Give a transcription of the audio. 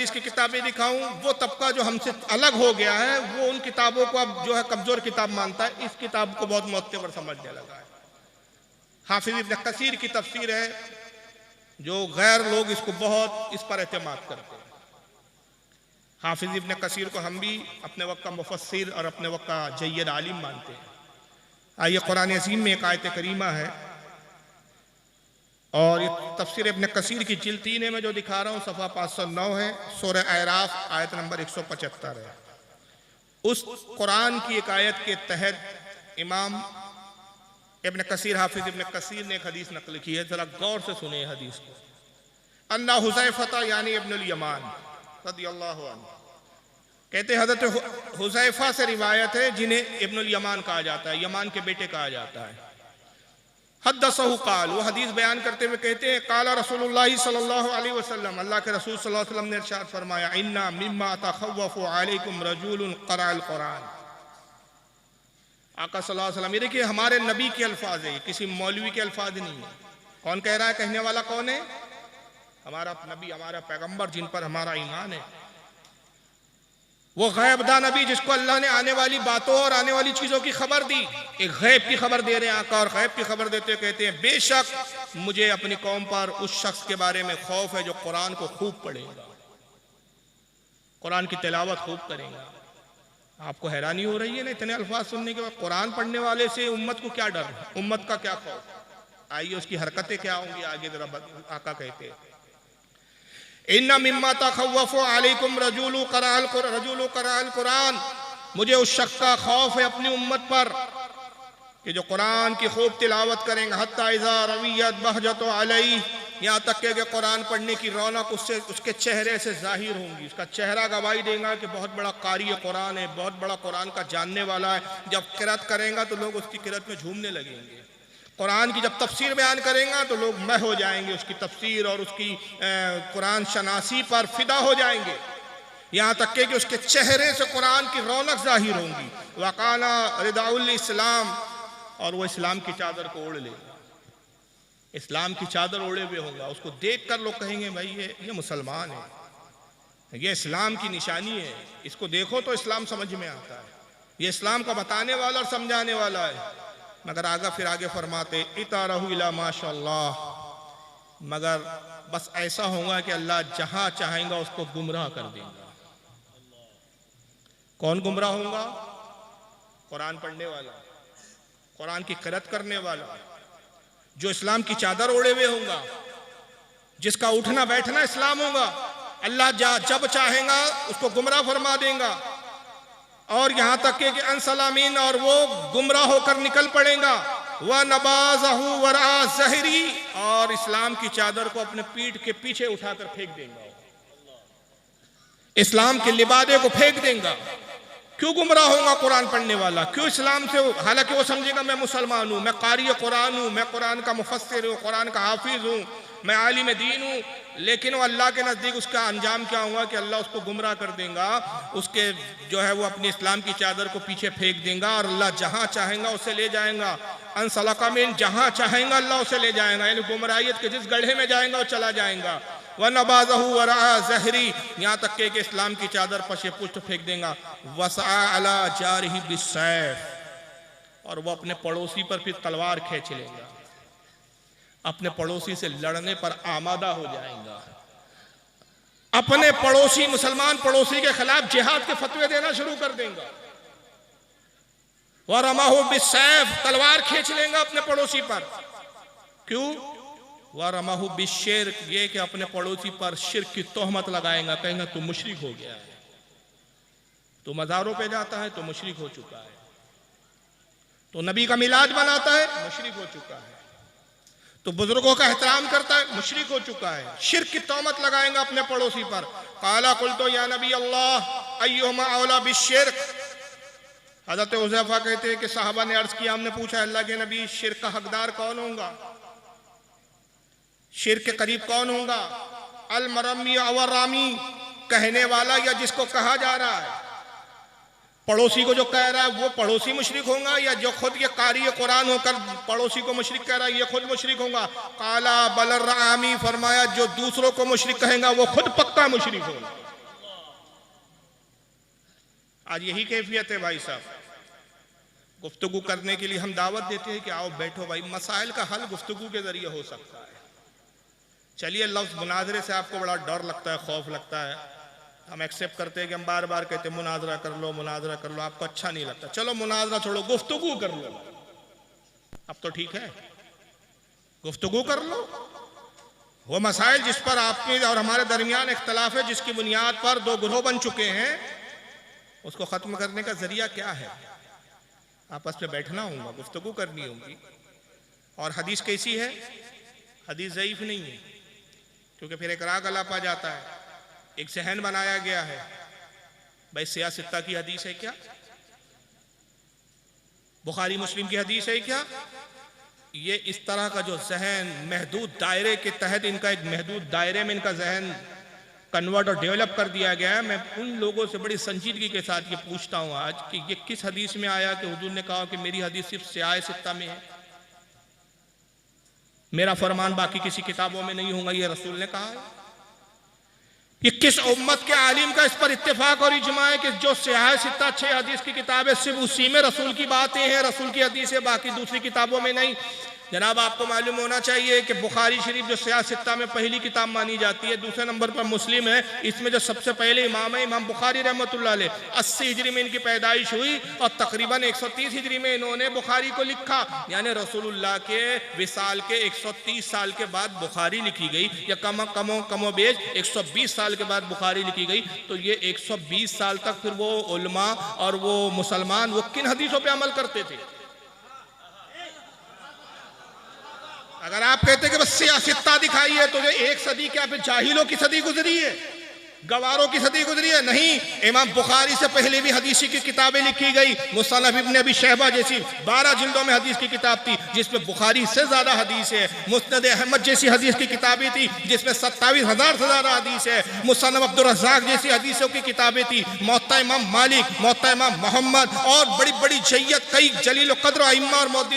इसकी किताबें दिखाऊं, वो तबका जो हमसे अलग हो गया है वो उन किताबों को अब जो है कमजोर किताब मानता है, इस किताब को बहुत मोतबर समझने लगा है। हाफिज इब्न कसीर की तफसीर है, जो गैर लोग इसको बहुत इस पर एतमाद करते हैं। हाफिज इब्न कसीर को हम भी अपने वक्त का मुफस्सिर और अपने वक्त का जय्यद आलिम मानते हैं। आइए, कुरान अज़ीम में एक आयत करीमा है और ये तफसीर इब्न कसीर की जिल्द 3 में जो दिखा रहा हूँ, सफ़ा 509 है, सूरह आराफ आयत नंबर 175 है। उस कुरान की एक आयत के तहत इमाम इब्न कसीर, हाफिज इब्न कसीर ने एक हदीस नकल की है, जरा गौर से सुने हदीस को। अन्ना हुज़ैफ़ा यानी इब्नुल यमान रज़ियल्लाहु अन्हु कहते, हज़रत हुज़ैफ़ा से रिवायत है जिन्हें इब्नुल यमान कहा जाता है, यमान के बेटे कहा जाता है। हद्दसहु क़ाल, वो हदीस बयान करते हुए कहते हैं, क़ाला रसूलुल्लाह सल्लल्लाहु अलैहि वसल्लम, अल्लाह के रसूल सल्लल्लाहु अलैहि वसल्लम ने इरशाद फरमाया, इन्ना मिम्मा तख़व्वफ़ु अलैकुम रजूलुन क़रअल क़ुरान। आका सल्लल्लाहु अलैहि वसल्लम, ये देखिए हमारे नबी के अल्फाज है, किसी मौलवी के अल्फाज नहीं है। कौन कह रहा है? कहने वाला कौन है? हमारा नबी, हमारा पैगंबर, जिन पर हमारा ईमान है। वो गैबदा नबी जिसको अल्लाह ने आने वाली बातों और आने वाली चीज़ों की खबर दी। एक गैब की खबर दे रहे हैं आका, और गैब की खबर देते कहते हैं, बेशक मुझे अपनी कौम पर उस शख्स के बारे में खौफ है जो कुरान को खूब पढ़ेगा, कुरान की तिलावत खूब करेगा। आपको हैरानी हो रही है ना इतने अल्फाज सुनने के बाद? कुरान पढ़ने वाले से उम्मत को क्या डर, उम्मत का क्या खौफ? आइए उसकी हरकतें क्या होंगी आगे जरा आका कहते हैं, इन्ना मिम्मा तख़व्वफ़ु अलैकुम रजूलु क़रअल कुरान, मुझे उस शख्स का खौफ है अपनी उम्मत पर कि जो कुरान की खूब तिलावत करेंगे। हत्ता इज़ा रवियत बहजतु अलैहि, यहाँ तक कि कुरान पढ़ने की रौनक उससे, उसके चेहरे से जाहिर होंगी, उसका चेहरा गवाही देगा कि बहुत बड़ा कारी कुरान है, बहुत बड़ा कुरान का जानने वाला है। जब क़िरात करेगा तो लोग उसकी क़िरात में झूमने लगेंगे। कुरान की जब तफसीर बयान करेंगे तो लोग मह हो जाएंगे, उसकी तफसीर और उसकी कुरान शनासी पर फिदा हो जाएंगे, यहाँ तक कि उसके चेहरे से कुरान की रौनक जाहिर होंगी। वकाना रिदाउल इस्लाम, और वो इस्लाम की चादर को ओढ़ लेगा, इस्लाम की चादर ओढ़े हुए होगा। उसको देख कर लोग कहेंगे, भाई ये मुसलमान है, ये इस्लाम की निशानी है, इसको देखो तो इस्लाम समझ में आता है, ये इस्लाम का बताने वाला और समझाने वाला है। मगर फिर आगे फरमाते, इतारहु इला माशाअल्लाह, मगर बस ऐसा होगा कि अल्लाह जहां चाहेगा उसको गुमराह कर देगा। कौन गुमराह होगा? कुरान पढ़ने वाला, कुरान की क़िरात करने वाला, जो इस्लाम की चादर ओढ़े हुए होगा, जिसका उठना बैठना इस्लाम होगा। अल्लाह जब चाहेगा उसको गुमराह फरमा देगा, और यहां तक कि अनसलामीन, और वो गुमराह होकर निकल पड़ेगा। वह नबाज़हु वरा ज़हरी, और इस्लाम की चादर को अपने पीठ के पीछे उठाकर फेंक देगा, इस्लाम के लिबादे को फेंक देगा। क्यों गुमराह होगा कुरान पढ़ने वाला? क्यों इस्लाम से? हालांकि वो समझेगा मैं मुसलमान हूं, मैं कारी कुरान हूं, मैं कुरान का मुफस्सिर हूं, कुरान का हाफिज हूं, मैं आलिम दीन हूं, लेकिन वो अल्लाह के नज़दीक उसका अंजाम क्या होगा कि अल्लाह उसको गुमराह कर देगा, उसके जो है वो अपनी इस्लाम की चादर को पीछे फेंक देगा, और अल्लाह जहां चाहेगा उसे ले जाएगा। अनसलका में जहां चाहेगा अल्लाह उसे ले जाएगा, यानी गुमराहियत के जिस गड्ढे में जाएगा वो चला जाएगा। वह नबाज़हु वरा ज़हरी, यहाँ तक कि इस्लाम की चादर पशे पुष्ट फेंक देगा। वसा अला जारिही बिस्सैफ, और वह अपने पड़ोसी पर फिर तलवार खींच लेगा, अपने पड़ोसी से लड़ने पर आमादा हो जाएगा, अपने पड़ोसी मुसलमान पड़ोसी के खिलाफ जिहाद के फतवे देना शुरू कर देगा। वह रमाहु बिस्सैफ, तलवार खींच लेगा अपने पड़ोसी पर। क्यों? वह रमाहु बिश्शिर्क, ये कि अपने पड़ोसी पर शिर्क की तोहमत लगाएगा, कहेंगे तू मुशरिक हो गया है, तो मज़ारों पे जाता है तो मुशरिक हो चुका है, तो नबी का मिलाद बनाता है मुशरिक हो चुका है, तो बुजुर्गों का एहतराम करता है मुशरिक हो चुका है। शिर्क की तोहमत लगाएगा अपने पड़ोसी पर। काला कुल्तो या नबी अल्लाह अय्युमा औला बिश्शिर्क, हज़रत हुज़ैफ़ा कहते हैं कि साहबा ने अर्ज किया, हमने पूछा अल्लाह के नबी शिर्क का हकदार कौन होगा, शिर्क के करीब कौन होगा? अल मरमी अवर रामी, कहने वाला या जिसको कहा जा रहा है? पड़ोसी को जो कह रहा है वो पड़ोसी मुशरिक होगा, या जो खुद ये कारी कुरान होकर पड़ोसी को मुशरिक कह रहा है ये खुद मुशरिक होगा? काला बलर रामी, फरमाया जो दूसरों को मुशरिक कहेगा वो खुद पक्का मुशरिक होगा। आज यही कैफियत है भाई साहब, गुफ्तगू करने के लिए हम दावत देते हैं कि आओ बैठो भाई, मसाइल का हल गुफ्तगू के जरिए हो सकता है। चलिए लफ्ज़ मुनाजरे से आपको बड़ा डर लगता है, खौफ लगता है, हम एक्सेप्ट करते हैं कि हम बार बार कहते हैं मुनाजरा कर लो, मुनाजरा कर लो, आपको अच्छा नहीं लगता, चलो मुनाजरा छोड़ो, गुफ्तगू कर लो। अब तो ठीक है, गुफ्तगू कर लो। वो मसाइल जिस पर आपके और हमारे दरमियान इख्तलाफ है, जिसकी बुनियाद पर दो ग्रोह बन चुके हैं, उसको खत्म करने का जरिया क्या है? आपस में बैठना होगा, गुफ्तगू करनी होगी। और हदीस कैसी है? हदीस ज़ईफ नहीं है, क्योंकि फिर एक राग अलापा जाता है, एक जहन बनाया गया है भाई सियासत्ता की हदीस है क्या, बुखारी मुस्लिम की हदीस है क्या। ये इस तरह का जो जहन महदूद दायरे के तहत, इनका एक महदूद दायरे में इनका जहन कन्वर्ट और डेवलप कर दिया गया है। मैं उन लोगों से बड़ी संजीदगी के साथ ये पूछता हूँ आज कि ये किस हदीस में आया कि हुजूर ने कहा कि मेरी हदीस सिर्फ सियासत्ता में है, मेरा फरमान बाकी किसी किताबों में नहीं होगा, ये रसूल ने कहा है। ये किस उम्मत के आलिम का इस पर इत्तेफाक और इजमा है कि जो सियासत्ता 6 हदीस की किताब है, सिर्फ उसी में रसूल की बातें हैं, रसूल की हदीस है, बाकी दूसरी किताबों में नहीं। जनाब आपको मालूम होना चाहिए कि बुखारी शरीफ जो सियासत्ता में पहली किताब मानी जाती है, दूसरे नंबर पर मुस्लिम है। इसमें जो सबसे पहले इमाम है इमाम बुखारी रहमतुल्लाह अलैह, 80 हिजरी में इनकी पैदाइश हुई और तकरीबन 130 हिजरी में इन्होंने बुखारी को लिखा। यानी रसूलुल्लाह के विसाल के 130 साल के बाद बुखारी लिखी गई, या कमोबेश 120 साल के बाद बुखारी लिखी गई। तो ये 120 साल तक फिर वो उलमा और वो मुसलमान वो किन हदीसों पर अमल करते थे? अगर आप कहते कि बस सियासत्ता दिखाई है, तो ये 1 सदी क्या फिर जाहिलों की सदी गुजरी है, गवारों की सदी गुजरी है? नहीं, इमाम बुखारी से पहले भी हदीस की किताबें लिखी गई। मुसन्नफ इब्न अबी शैबा जैसी 12 जिल्दों में हदीस की किताब थी जिसमें बुखारी से ज्यादा हदीस है। मुस्नद अहमद जैसी हदीस की किताबें थी जिसमें 27,000 से ज्यादा हदीस है। मुसन्नफ अब्दुर रज़्ज़ाक़ जैसी हदीसों की किताबें थी। मुअत्ता इमाम मालिक, मुअत्ता इमाम मोहम्मद और बड़ी बड़ी जय्यत कई जलील क़द्र अइम्मा और